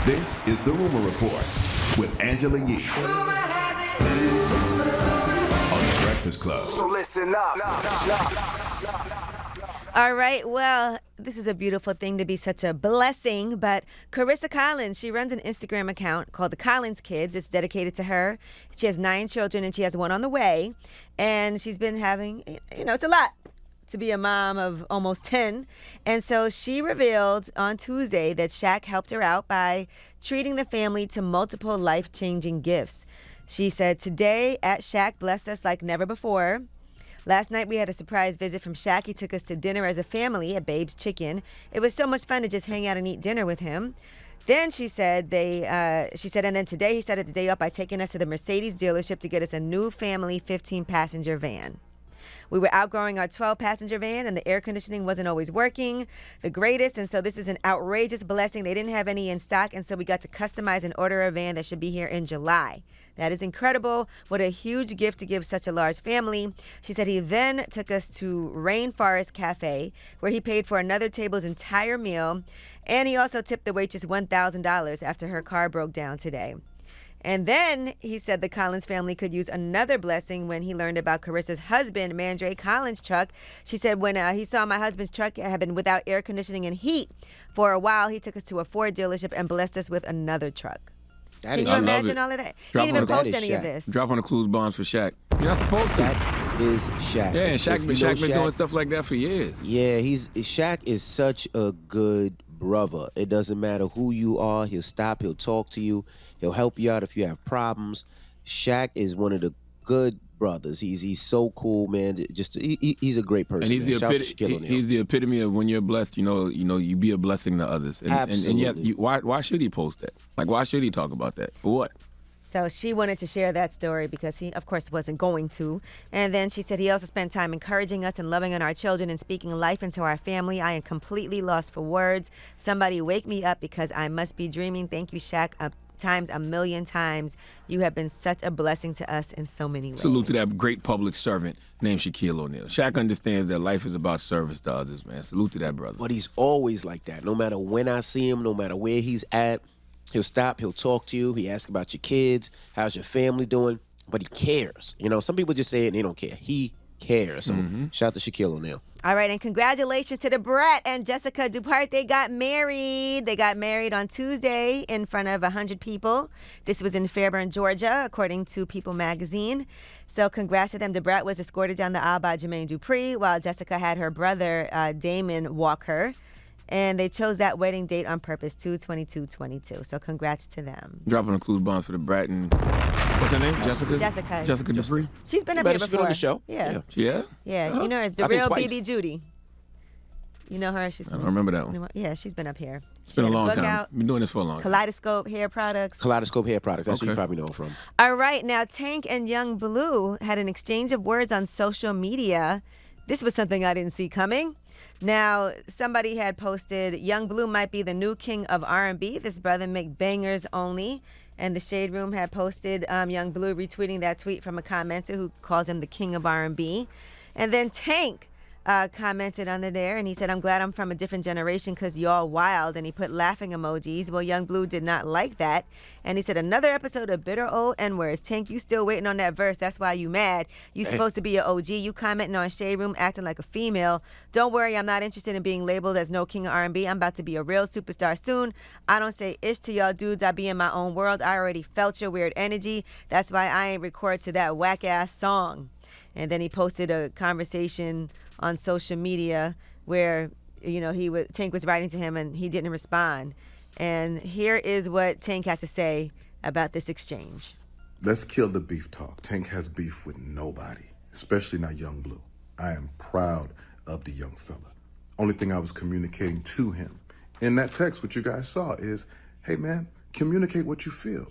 This is the Rumor Report with Angela Yee on the Breakfast Club. So listen up. All right, well, this is a beautiful thing to be such a blessing, but Carissa Collins, she runs an Instagram account called The Collins Kids. It's dedicated to her. She has 9 children, and she has one on the way, and she's been having, it's a lot to be a mom of almost 10, and so she revealed on Tuesday that Shaq helped her out by treating the family to multiple life-changing gifts. She said, "Today at Shaq blessed us like never before. Last night we had a surprise visit from Shaq. He took us to dinner as a family at Babe's Chicken. It was so much fun to just hang out and eat dinner with him." Then she said, and then today he started the day off by taking us to the Mercedes dealership to get us a new family 15-passenger van. We were outgrowing our 12-passenger van, and the air conditioning wasn't always working the greatest, and so this is an outrageous blessing. They didn't have any in stock, and so we got to customize and order a van that should be here in July. That is incredible. What a huge gift to give such a large family. She said he then took us to Rainforest Cafe, where he paid for another table's entire meal, and he also tipped the waitress $1,000 after her car broke down today. And then he said the Collins family could use another blessing when he learned about Carissa's husband, Mandre Collins' truck. She said when he saw my husband's truck had been without air conditioning and heat for a while, he took us to a Ford dealership and blessed us with another truck. Can you imagine all of that? He didn't even post any of this. Drop on the clues bombs for Shaq. You're not supposed to. That is Shaq. Yeah, and Shaq been doing stuff like that for years. Yeah, Shaq is such a good brother. It doesn't matter who you are. He'll stop. He'll talk to you. He'll help you out if you have problems. Shaq is one of the good brothers. He's so cool, man. He's a great person. And he's the epitome of when you're blessed. You be a blessing to others. Absolutely. And yet, why should he post that? Like, why should he talk about that? For what? So she wanted to share that story because he, of course, wasn't going to. And then she said he also spent time encouraging us and loving on our children and speaking life into our family. I am completely lost for words. Somebody wake me up because I must be dreaming. Thank you, Shaq. Times a million times. You have been such a blessing to us in so many ways. Salute to that great public servant named Shaquille O'Neal. Shaq understands that life is about service to others, man. Salute to that brother. But he's always like that. No matter when I see him, no matter where he's at, he'll stop, he'll talk to you, he asks about your kids, how's your family doing, but he cares. Some people just say it and they don't care. He cares. So shout out to Shaquille O'Neal. All right, and congratulations to the Brett and Jessica Dupart. They got married. They got married on Tuesday in front of 100 people. This was in Fairburn, Georgia, according to People magazine. So congrats to them. The Brett was escorted down the aisle by Jermaine Dupri, while Jessica had her brother, Damon, walk her. And they chose that wedding date on purpose, 2/22/22. So congrats to them. Dropping the clues bombs for the Brat and what's her name? Jessica Dupree. She's been up here before. She's been on the show. Yeah. Yeah? You know her as the real BB Judy. You know her? I don't remember that one. Yeah, she's been up here. It's been a long time. Been doing this for a long time. Kaleidoscope Hair Products. That's who you probably know her from. All right, now Tank and Young Bleu had an exchange of words on social media. This was something I didn't see coming. Now, somebody had posted, Young Bleu might be the new king of R&B. This brother make bangers only. And the Shade Room had posted Young Bleu retweeting that tweet from a commenter who calls him the king of R&B. And then Tank commented under there, and he said, "I'm glad I'm from a different generation because y'all wild," and he put laughing emojis. Well, Young Bleu did not like that, and he said, "Another episode of bitter old N-words. Tank, you still waiting on that verse. That's why you mad. You supposed to be an OG. You commenting on Shade Room, acting like a female. Don't worry, I'm not interested in being labeled as no king of R&B. I'm about to be a real superstar soon. I don't say ish to y'all dudes. I be in my own world. I already felt your weird energy. That's why I ain't record to that whack-ass song." And then he posted a conversation on social media where, Tank was writing to him and he didn't respond. And here is what Tank had to say about this exchange. Let's kill the beef talk. Tank has beef with nobody, especially not Young Bleu. I am proud of the young fella. Only thing I was communicating to him in that text, what you guys saw is, hey man, communicate what you feel.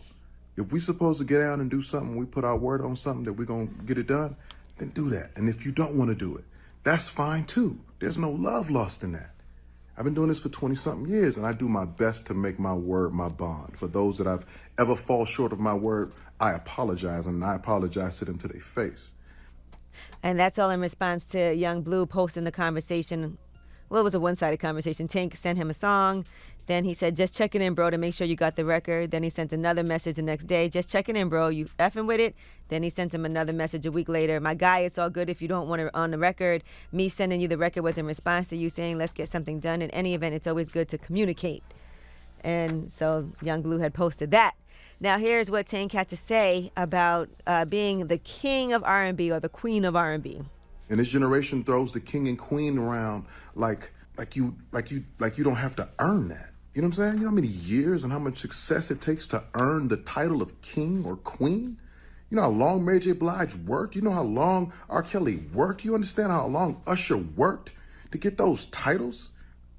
If we supposed to get out and do something, we put our word on something that we're going to get it done, then do that. And if you don't want to do it, that's fine too. There's no love lost in that. I've been doing this for 20-something years, and I do my best to make my word my bond. For those that I've ever fall short of my word, I apologize, and I apologize to them to their face. And that's all in response to Young Bleu posting the conversation. Well, it was a one-sided conversation. Tank sent him a song. Then he said, just checking in, bro, to make sure you got the record. Then he sent another message the next day, just checking in, bro, you effing with it? Then he sent him another message a week later. My guy, it's all good if you don't want it on the record. Me sending you the record was in response to you saying, let's get something done. In any event, it's always good to communicate. And so Young Bleu had posted that. Now here's what Tank had to say about being the king of R&B or the queen of R&B. And this generation throws the king and queen around like you don't have to earn that. You know what I'm saying? You know how many years and how much success it takes to earn the title of king or queen? You know how long Mary J. Blige worked? You know how long R. Kelly worked? You understand how long Usher worked to get those titles?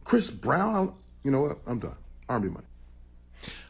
Chris Brown? You know what? I'm done. R&B money.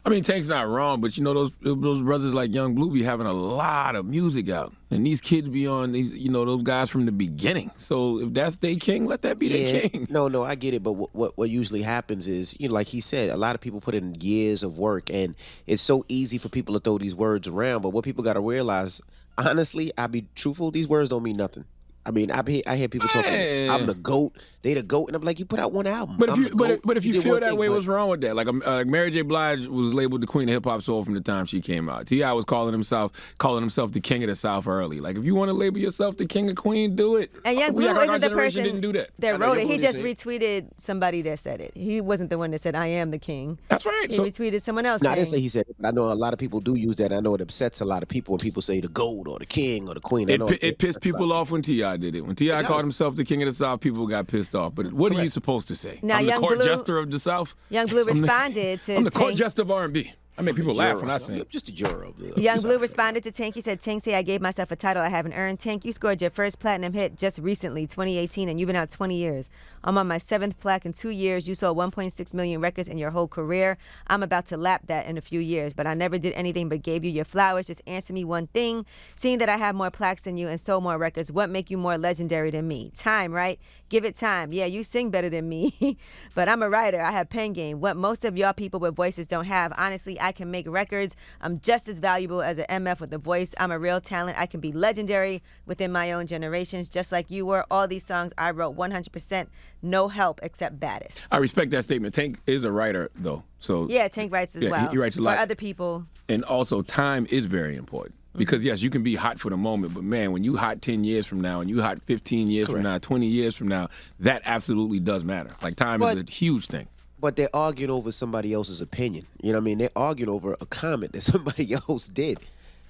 I mean, Tank's not wrong, but you know those brothers like Young Bleu be having a lot of music out, and these kids be on these, you know, those guys from the beginning. So if that's their king, let that be their king. No, I get it, but what usually happens is, you know, like he said, a lot of people put in years of work, and it's so easy for people to throw these words around. But what people got to realize, honestly, I'll be truthful, these words don't mean nothing. I mean, I hear people talking, I'm the GOAT, they the GOAT, and I'm like, you put out one album. But if you feel that way, what's wrong with that? Like Mary J. Blige was labeled the queen of hip hop soul from the time she came out. T.I. was calling himself the king of the South early. Like, if you want to label yourself the king of queen, do it. And Young Bleu isn't the person didn't do that. That wrote it. He just retweeted somebody that said it. He wasn't the one that said, I am the king. That's right. He retweeted someone else. No, I didn't say he said it, but I know a lot of people do use that. I know it upsets a lot of people when people say the GOAT or the king or the queen. It pissed people off when T.I. did it. When T.I. called himself the king of the South, people got pissed off. But what are you supposed to say? Now, I'm the court jester of the South? Young Bleu responded to I'm the court Tank. jester of R&B. I make people laugh when I sing. I'm just a juror of the Young Bleu responded to Tank. He said, Tank, say I gave myself a title I haven't earned. Tank, you scored your first platinum hit just recently, 2018, and you've been out 20 years. I'm on my 7th plaque in 2 years. You sold 1.6 million records in your whole career. I'm about to lap that in a few years, but I never did anything but gave you your flowers. Just answer me one thing. Seeing that I have more plaques than you and sold more records, what make you more legendary than me? Time, right? Give it time. Yeah, you sing better than me, but I'm a writer. I have pen game. What most of y'all people with voices don't have. Honestly, I can make records. I'm just as valuable as an MF with a voice. I'm a real talent. I can be legendary within my own generations, just like you were. All these songs I wrote 100%, no help except Baddest. I respect that statement. Tank is a writer, though. So yeah, Tank writes as well. He writes a lot for other people. And also, time is very important. Because, yes, you can be hot for the moment, but, man, when you hot 10 years from now and you hot 15 years from now, 20 years from now, that absolutely does matter. Like, time is a huge thing. But they're arguing over somebody else's opinion. You know what I mean? They're arguing over a comment that somebody else did.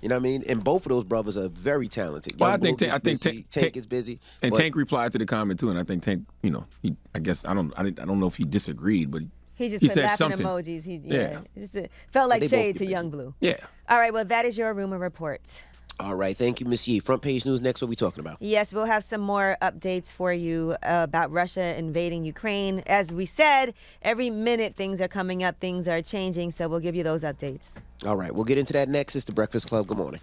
You know what I mean? And both of those brothers are very talented. Well, I think Tank is busy. And Tank replied to the comment, too, and I think Tank, you know, I guess, I don't know if he disagreed, but he just he put said laughing something. emojis. It just felt like shade to Young Bleu. Yeah. All right, well, that is your rumor report. All right, thank you, Miss Yee. Front page news next. What are we talking about? Yes, we'll have some more updates for you about Russia invading Ukraine. As we said, every minute things are coming up, things are changing, so we'll give you those updates. All right, we'll get into that next. It's The Breakfast Club. Good morning.